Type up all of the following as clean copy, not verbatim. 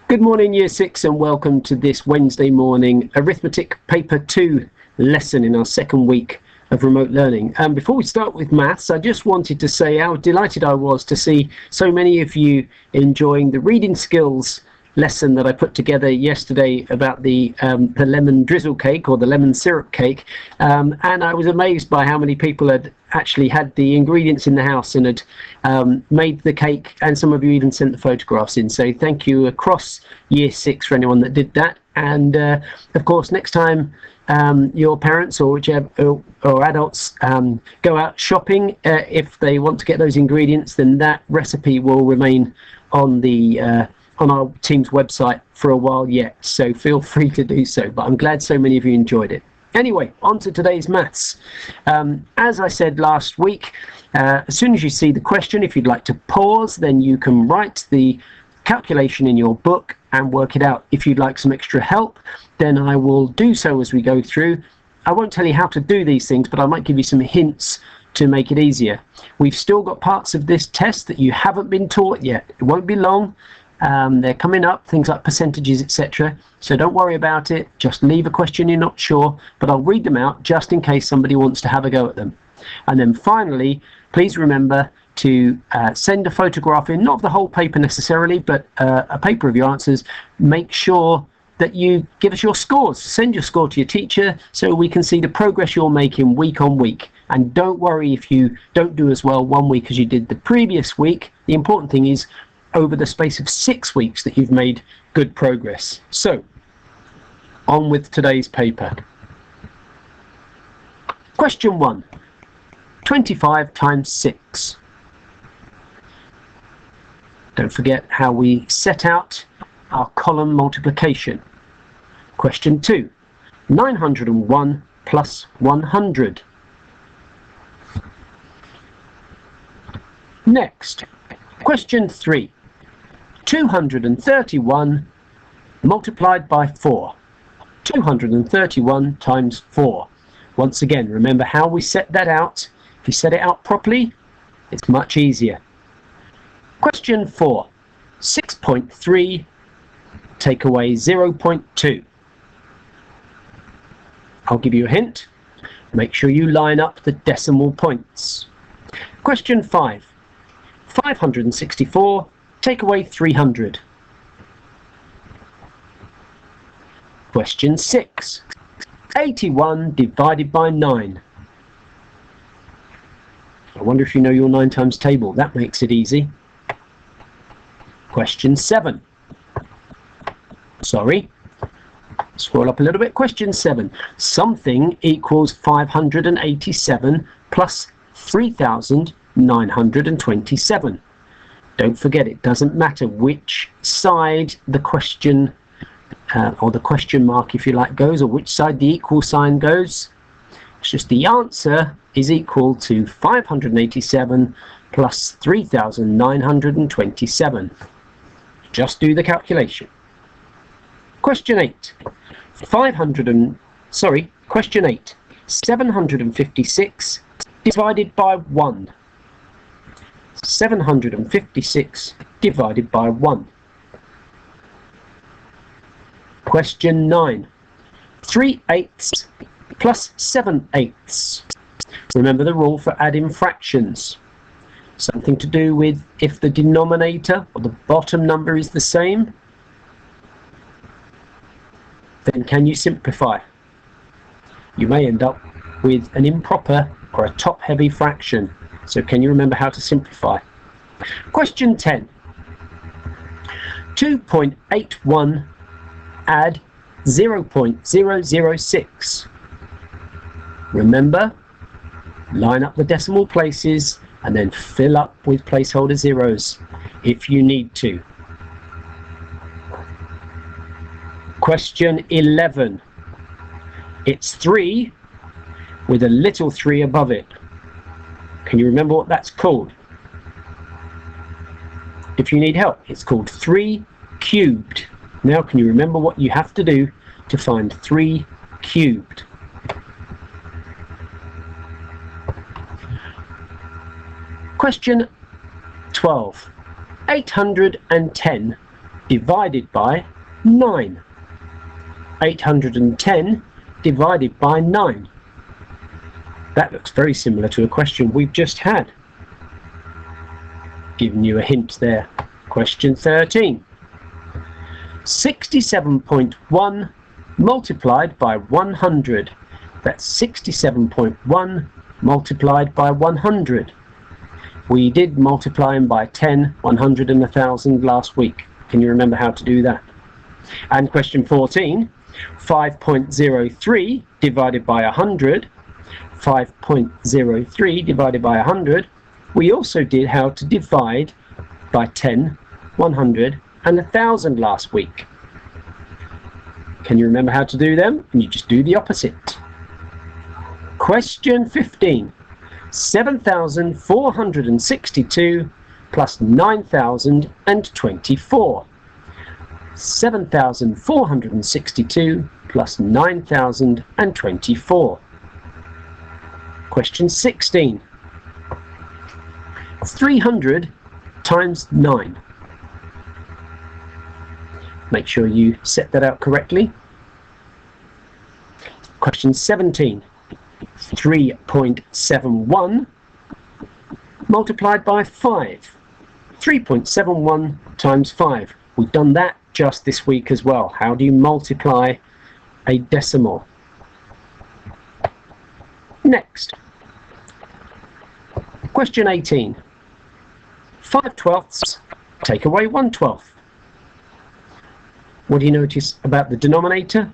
Good morning, Year 6, and welcome to this Wednesday morning Arithmetic Paper 2 lesson in our second week of remote learning. Before we start with maths, I just wanted to say how delighted I was to see so many of you enjoying the reading skills lesson that I put together yesterday about the lemon drizzle cake, or the lemon syrup cake, and I was amazed by how many people had actually had the ingredients in the house and had made the cake, and some of you even sent the photographs in. So thank you across Year 6 for anyone that did that. And of course, next time your parents or whichever or adults go out shopping, if they want to get those ingredients, then that recipe will remain on the on our team's website for a while yet, so feel free to do so. But I'm glad so many of you enjoyed it. Anyway, on to today's maths. As I said last week, as soon as you see the question, if you'd like to pause, then you can write the calculation in your book and work it out. If you'd like some extra help, then I will do so as we go through. I won't tell you how to do these things, but I might give you some hints to make it easier. We've still got parts of this test that you haven't been taught yet. It won't be long. They're coming up, things like percentages, etc. So don't worry about it. Just leave a question you're not sure, but I'll read them out just in case somebody wants to have a go at them. And then finally, please remember to send a photograph in, not of the whole paper necessarily, but a paper of your answers. Make sure that you give us your scores. Send your score to your teacher so we can see the progress you're making week on week. And don't worry if you don't do as well one week as you did the previous week. The important thing is over the space of 6 weeks that you've made good progress. So, on with today's paper. Question 1. 25 times 6. Don't forget how we set out our column multiplication. Question 2. 901 plus 100. Next, question 3. 231 multiplied by 4. 231 times 4. Once again, remember how we set that out. If you set it out properly, it's much easier. Question 4. 6.3 take away 0.2. I'll give you a hint. Make sure you line up the decimal points. Question 5. 564 take away 300. Question 6. 81 divided by 9. I wonder if you know your 9 times table. That makes it easy. Question 7. Sorry. Scroll up a little bit. Question 7. Something equals 587 plus 3,927. Don't forget, it doesn't matter which side the question, or the question mark, if you like, goes, or which side the equal sign goes. It's just the answer is equal to 587 plus 3,927. Just do the calculation. Question 8. Question 8. 756 divided by 1. 756 divided by 1. Question 9. 3/8 plus 7/8. Remember the rule for adding fractions. Something to do with if the denominator or the bottom number is the same, then can you simplify? You may end up with an improper or a top-heavy fraction. So can you remember how to simplify? Question 10. 2.81 add 0.006. Remember, line up the decimal places and then fill up with placeholder zeros if you need to. Question 11. It's 3 with a little 3 above it. Can you remember what that's called? If you need help, it's called 3 cubed. Now, can you remember what you have to do to find 3 cubed? Question 12. 810 divided by 9. 810 divided by 9. That looks very similar to a question we've just had. Giving you a hint there. Question 13. 67.1 multiplied by 100. That's 67.1 multiplied by 100. We did multiply them by 10, 100 and 1,000 last week. Can you remember how to do that? And question 14. 5.03 divided by 100. 5.03 divided by 100. We also did how to divide by 10, 100 and 1,000 last week. Can you remember how to do them? And you just do the opposite. Question 15. 7,462 plus 9,024. 7,462 plus 9,024. Question 16. 300 times 9. Make sure you set that out correctly. Question 17. 3.71 multiplied by 5. 3.71 times 5. We've done that just this week as well. How do you multiply a decimal? Next. Question 18. 5/12 take away 1/12. What do you notice about the denominator?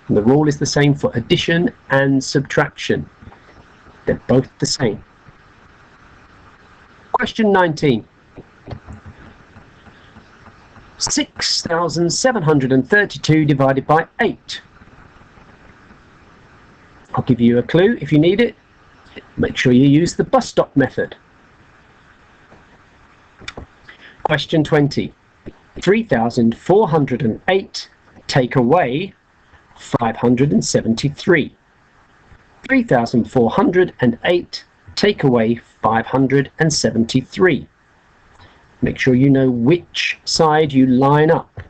The rule is the same for addition and subtraction. They're both the same. Question 19. 6,732 divided by 8. I'll give you a clue if you need it. Make sure you use the bus stop method. Question 20. 3,408 take away 573. 3,408 take away 573. Make sure you know which side you line up.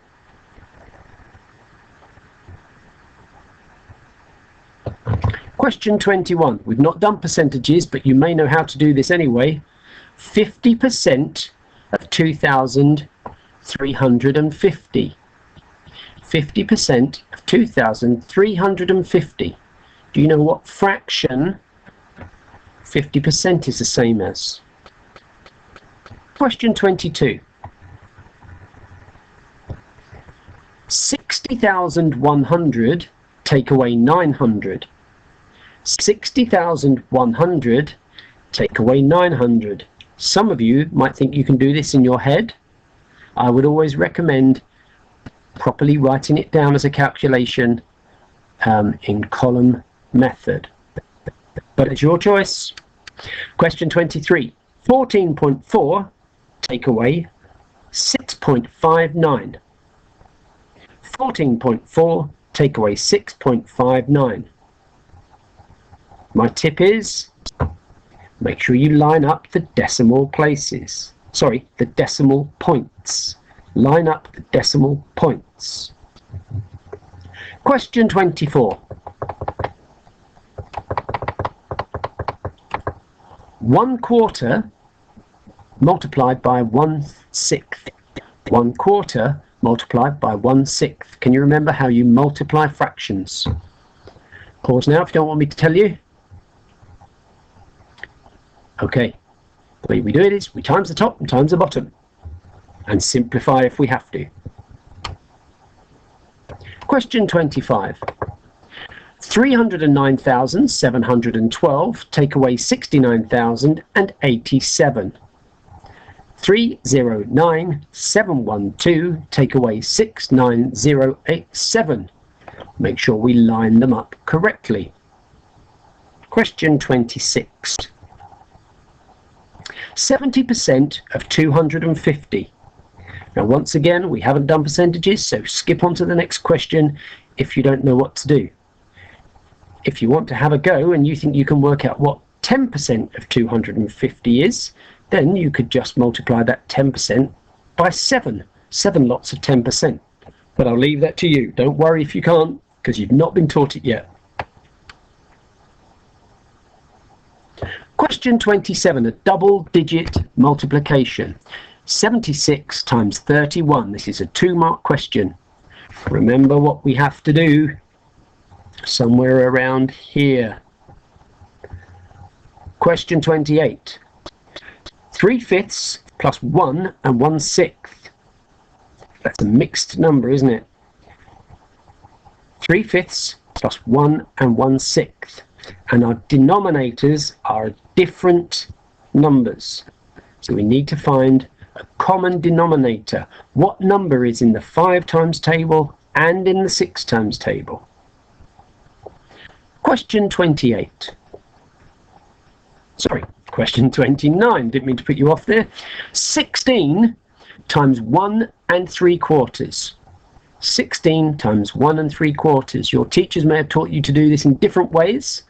Question 21. We've not done percentages, but you may know how to do this anyway. 50% of 2,350. 50% of 2,350. Do you know what fraction 50% is the same as? Question 22. 60,100 take away 900. 60,100 take away 900. Some of you might think you can do this in your head. I would always recommend properly writing it down as a calculation in column method. But it's your choice. Question 23. 14.4 take away 6.59. 14.4 take away 6.59. My tip is, make sure you line up the decimal places. Sorry, the decimal points. Line up the decimal points. Question 24. 1/4 multiplied by 1/6. 1/4 multiplied by 1/6. Can you remember how you multiply fractions? Pause now if you don't want me to tell you. Okay, the way we do it is we times the top and times the bottom, and simplify if we have to. Question 25. 309,712 take away 69,087. 309,712 take away 69087. Make sure we line them up correctly. Question 26. 70% of 250. Now once again, we haven't done percentages, so skip on to the next question if you don't know what to do. If you want to have a go and you think you can work out what 10% of 250 is, then you could just multiply that 10% by 7. 7 lots of 10%. But I'll leave that to you. Don't worry if you can't, because you've not been taught it yet. Question 27, a double-digit multiplication. 76 times 31. This is a 2-mark question. Remember what we have to do. Somewhere around here. Question 28. 3/5 plus 1 and 1/6. That's a mixed number, isn't it? 3/5 plus 1 and 1/6. And our denominators are different numbers. So we need to find a common denominator. What number is in the 5 times table and in the 6 times table? Question 28. Sorry, question 29. Didn't mean to put you off there. 16 times 1 3/4. 16 times 1 3/4. Your teachers may have taught you to do this in different ways.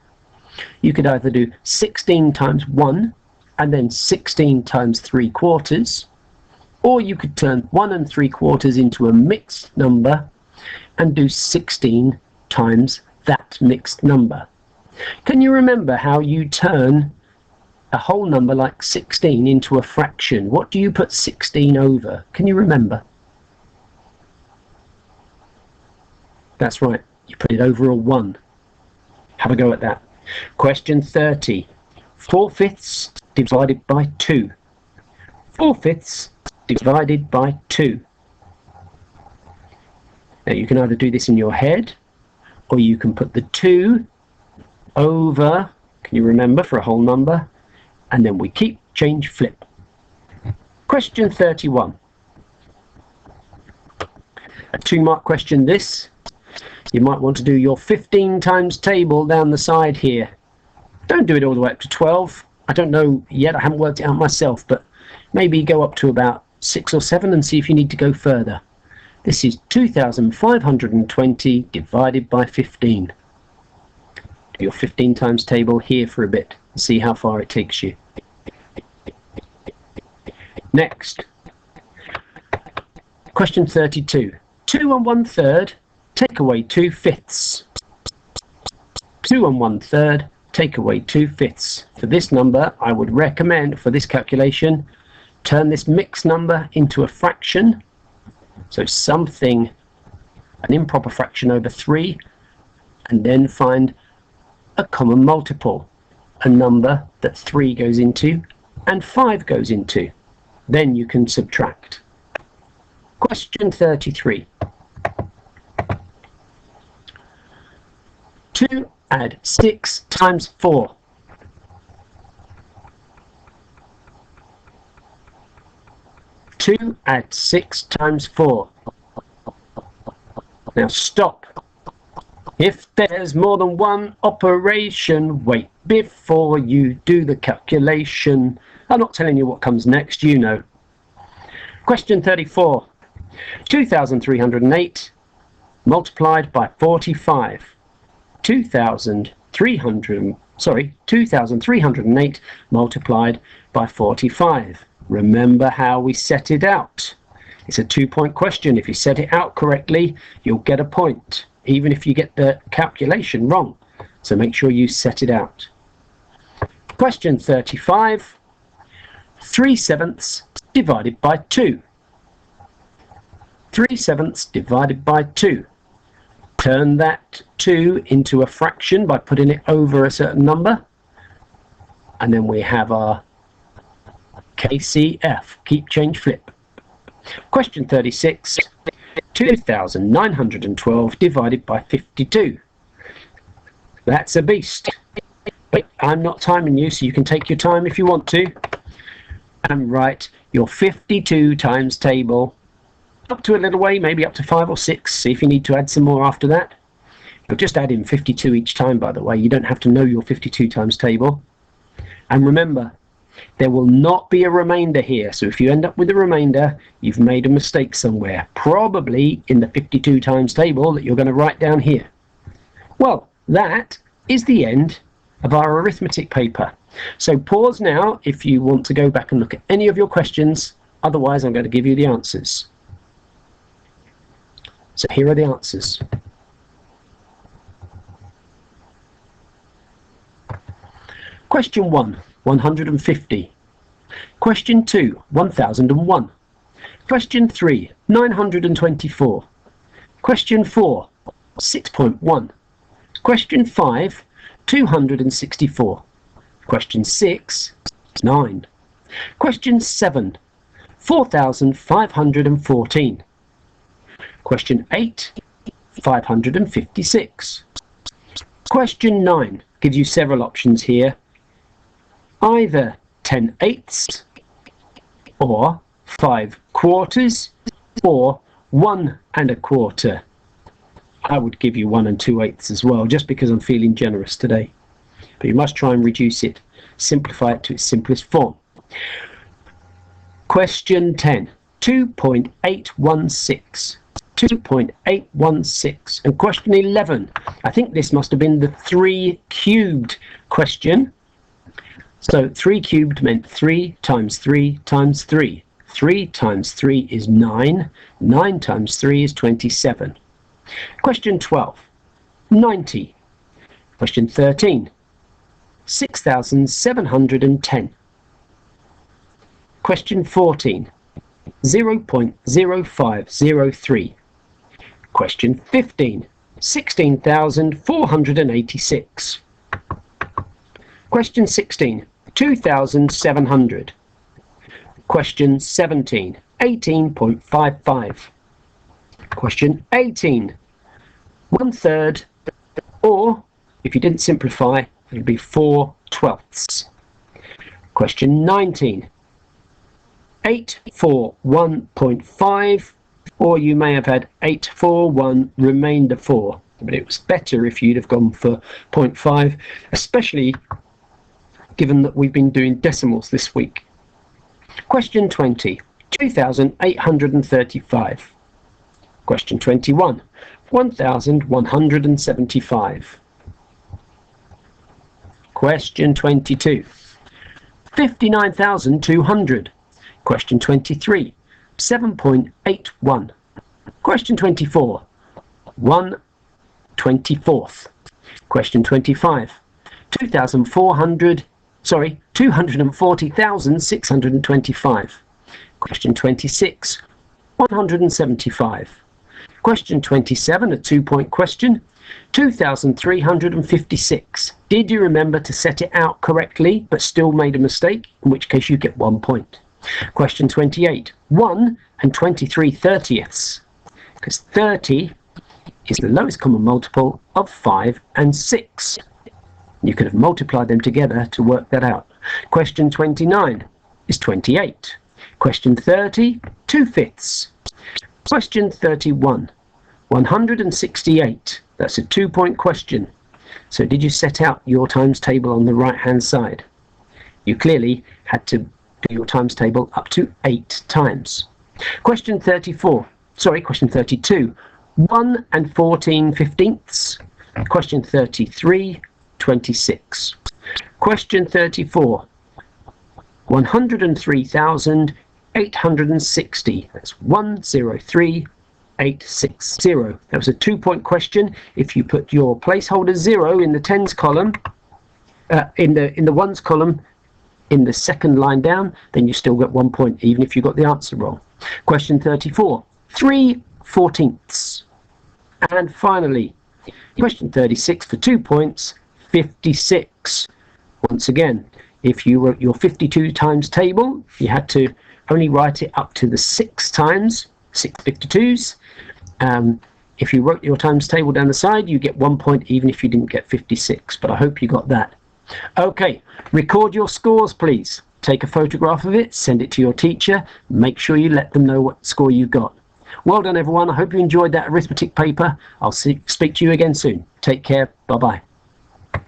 You could either do 16 times 1 and then 16 times 3/4, or you could turn 1 3/4 into a mixed number and do 16 times that mixed number. Can you remember how you turn a whole number like 16 into a fraction? What do you put 16 over? Can you remember? That's right, you put it over a 1. Have a go at that. Question 30. 4/5 divided by 2. 4/5 divided by 2. Now you can either do this in your head, or you can put the 2 over, can you remember, for a whole number, and then we keep, change, flip. Question 31. A 2-mark question this. You might want to do your 15 times table down the side here. Don't do it all the way up to 12. I don't know yet, I haven't worked it out myself, but maybe go up to about 6 or 7 and see if you need to go further. This is 2,520 divided by 15. Do your 15 times table here for a bit and see how far it takes you. Next, question 32. 2 1/3 take away 2/5. 2 1/3 take away 2/5. For this number, I would recommend, for this calculation, turn this mixed number into a fraction. So something, an improper fraction over 3, and then find a common multiple, a number that 3 goes into and 5 goes into. Then you can subtract. Question 33. 2 add 6 times 4. 2 add 6 times 4. Now stop. If there's more than one operation, wait before you do the calculation. I'm not telling you what comes next, you know. Question 34. 2,308 multiplied by 45. 2,308 multiplied by 45. Remember how we set it out. It's a 2-point question. If you set it out correctly, you'll get a point, even if you get the calculation wrong. So make sure you set it out. Question 35. 3/7 divided by 2. 3/7 divided by 2. Turn that 2 into a fraction by putting it over a certain number. And then we have our KCF, keep, change, flip. Question 36. 2,912 divided by 52. That's a beast. Wait, I'm not timing you, so you can take your time if you want to. And write your 52 times table up to a little way, maybe up to 5 or 6. See if you need to add some more after that. You'll just add in 52 each time, by the way. You don't have to know your 52 times table. And remember, there will not be a remainder here. So if you end up with a remainder, you've made a mistake somewhere. Probably in the 52 times table that you're going to write down here. Well, that is the end of our arithmetic paper. So pause now if you want to go back and look at any of your questions. Otherwise, I'm going to give you the answers. So here are the answers. Question 1, 150. Question 2, 1001. Question 3, 924. Question 4, 6.1. Question 5, 264. Question 6, 9. Question 7, 4514. Question 8, 556. Question 9 gives you several options here. Either 10/8 or 5/4 or 1 1/4. I would give you 1 2/8 as well, just because I'm feeling generous today. But you must try and reduce it, simplify it to its simplest form. Question 10, 2.816. 2.816. And question 11, I think this must have been the 3 cubed question. So 3 cubed meant 3 times 3 times 3. 3 times 3 is 9. 9 times 3 is 27. Question 12, 90. Question 13, 6,710. Question 14, 0.0503. Question 15, 16,486. Question 16, 2,700. Question 17, 18.55. Question 18, 1/3, or if you didn't simplify, it would be 4/12. Question 19, 841.5, or you may have had 841 remainder 4, but it was better if you'd have gone for 0.5, especially given that we've been doing decimals this week. Question 20, 2,835. Question 21, 1,175. Question 22, 59,200. Question 23, 7.81. Question 24, 1/24. Question 25, 240,625. Question 26, 175. Question 27, a 2-point question, 2,356. Did you remember to set it out correctly but still made a mistake? In which case you get 1 point. Question 28, 1 23/30, because 30 is the lowest common multiple of 5 and 6. You could have multiplied them together to work that out. Question 29 is 28. Question 30, 2/5. Question 31, 168. That's a 2-point question. So did you set out your times table on the right hand side? You clearly had to do your times table up to 8 times. Question 32, 1 14/15. Question 33, 26. Question 34, 103,860. That's 103,860. That was a 2-point question. If you put your placeholder 0 in the tens column, in the ones column, in the second line down, then you still get 1 point, even if you got the answer wrong. Question 34, 3/14. And finally, question 36 for 2 points, 56. Once again, if you wrote your 52 times table, you had to only write it up to the 6 times, 6 52s. If you wrote your times table down the side, you get 1 point, even if you didn't get 56. But I hope you got that. Okay, record your scores, please. Take a photograph of it, send it to your teacher. Make sure you let them know what score you got. Well done, everyone. I hope you enjoyed that arithmetic paper. I'll speak to you again soon. Take care. Bye-bye.